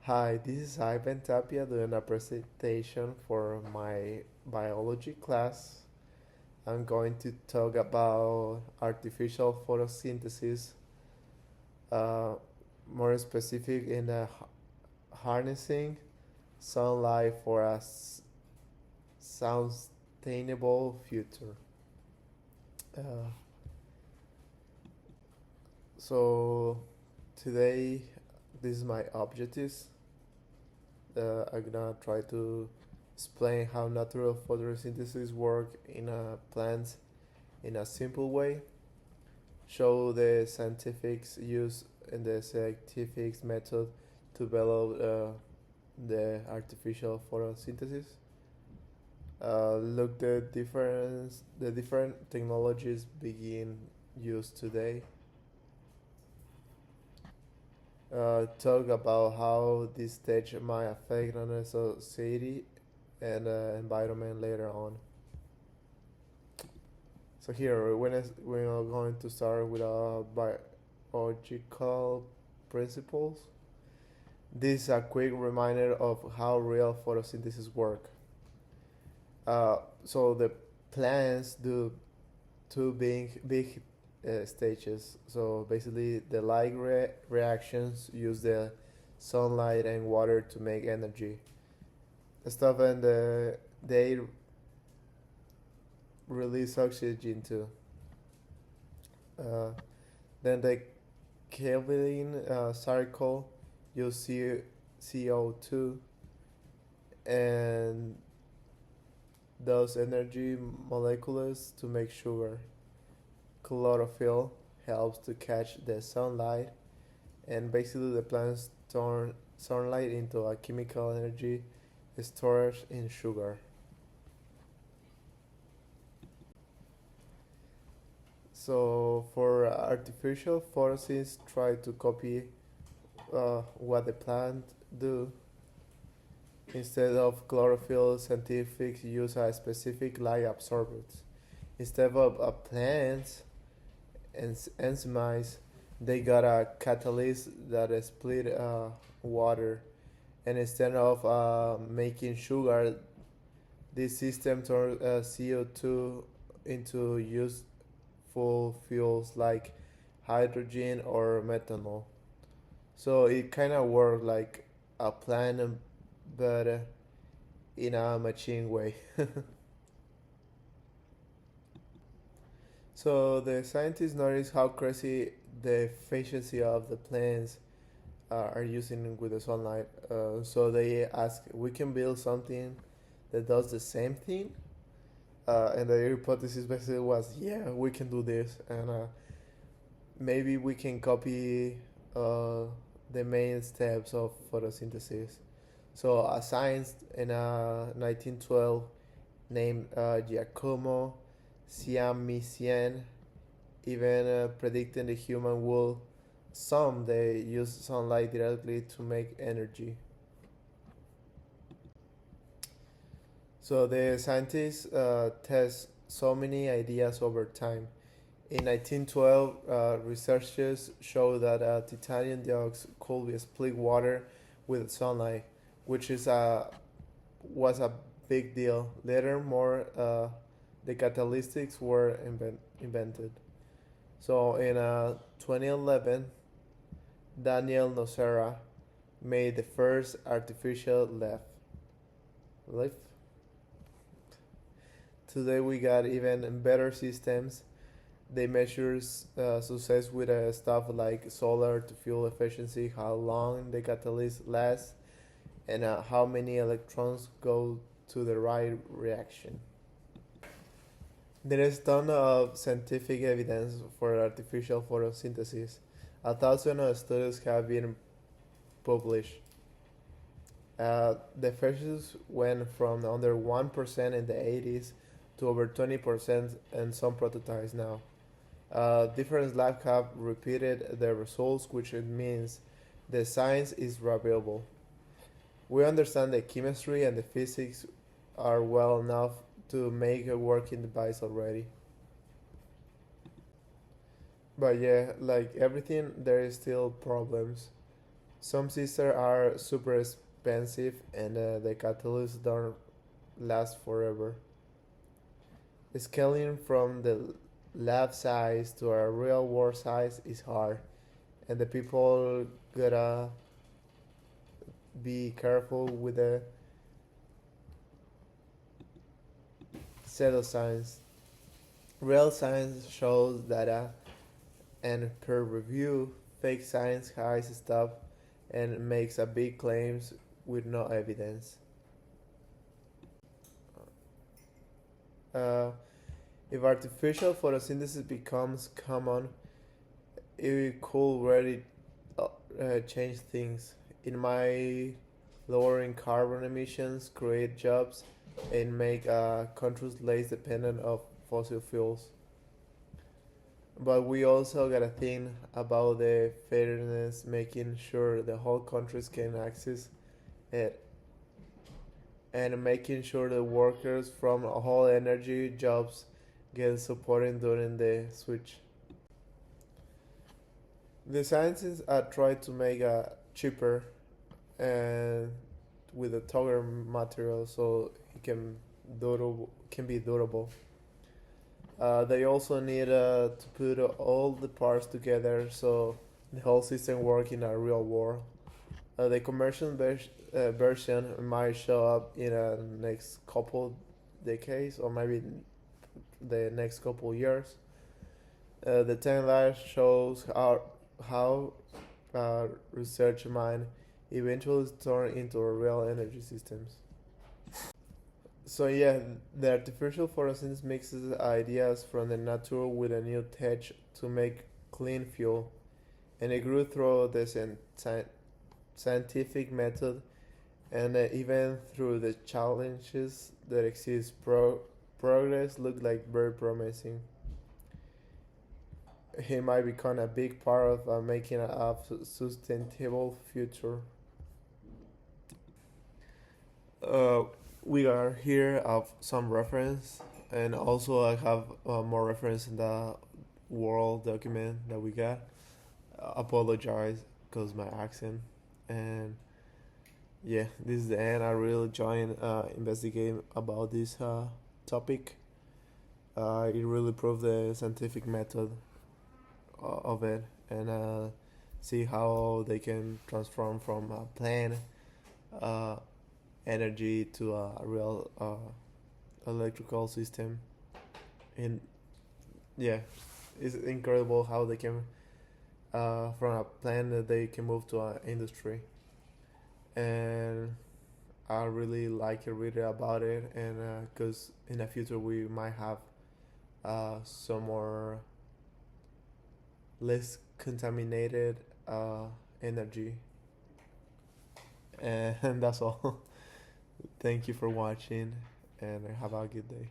Hi, this is Ivan Tapia doing a presentation for my biology class. I'm going to talk about artificial photosynthesis, uh, more specific in harnessing sunlight for a sustainable future. Uh, so today, this is my objectives. I'm gonna try to explain how natural photosynthesis work in plants in a simple way, show the scientific use and the scientific method to develop the artificial photosynthesis. Look the different technologies being used today. Talk about how this stage might affect on a society and environment later on. So here we are going to start with biological principles. This is a quick reminder of how real photosynthesis work. So the plants do two big stages. So basically, the light reactions use the sunlight and water to make energy. The stuff and they release oxygen too. Uh, then the Kelvin cycle use CO2 and those energy molecules to make sugar. Chlorophyll helps to catch the sunlight, and basically the plants turn sunlight into a chemical energy storage in sugar. So for artificial photosynthesis, try to copy what the plant do. Instead of chlorophyll, scientific use a specific light absorbers. Instead of plants and enzymes, they got a catalyst that split water. And instead of making sugar, this system turns CO2 into useful fuels like hydrogen or methanol. So it kind of worked like a plant, but in a machine way. So the scientists noticed how crazy the efficiency of the plants are using with the sunlight. So they asked, we can build something that does the same thing. And the hypothesis basically was, yeah, we can do this, and maybe we can copy the main steps of photosynthesis. So a scientist in 1912 named Giacomo Siamisian even predicting the human will someday use sunlight directly to make energy. So the scientists test so many ideas over time. In 1912, researchers showed that titanium dioxide could be split water with sunlight, which was a big deal. Later, more the catalytics were invented. So in 2011, Daniel Nocera made the first artificial leaf. Today we got even better systems. They measure success with stuff like solar to fuel efficiency, how long the catalyst lasts, and how many electrons go to the right reaction. There is ton of scientific evidence for artificial photosynthesis. A thousand of studies have been published. The efficiency went from under 1% in the 80s to over 20% in some prototypes now. Different labs have repeated the results, which it means the science is reliable. We understand the chemistry and the physics are well enough to make a working device already. But yeah, like everything, there is still problems. Some systems are super expensive and the catalysts don't last forever. Scaling from the lab size to a real world size is hard, and the people gotta be careful with the pseudoscience. Real science shows data and peer review. Fake science hides stuff and makes a big claims with no evidence. Uh, if artificial photosynthesis becomes common, it could really change things. It might lowering carbon emissions, create jobs, and make countries less dependent of fossil fuels. But we also gotta think about the fairness, making sure the whole countries can access it, and making sure the workers from all energy jobs get support during the switch. The scientists are trying to make a cheaper and with a taller material so it can be durable. They also need to put all the parts together so the whole system work in a real world. The commercial version might show up in the next couple decades or maybe the next couple years. The timeline shows how research might eventually turn into real energy systems. So yeah, the artificial photosynthesis mixes ideas from the natural with a new touch to make clean fuel, and it grew through the scientific method and even through the challenges that exist. Progress looks like very promising. It might become a big part of making a sustainable future. Uh, we are here of some reference, and also I have more reference in the world document that we got. Apologize because my accent, and yeah, this is the end. I really enjoying investigating about this topic. It really proved the scientific method of it, and see how they can transform from a plant uh, energy to a real electrical system. And yeah, it's incredible how they can from a plant that they can move to an industry. And I really like to read about it, and because in the future we might have some more less contaminated energy. And that's all. Thank you for watching, and have a good day.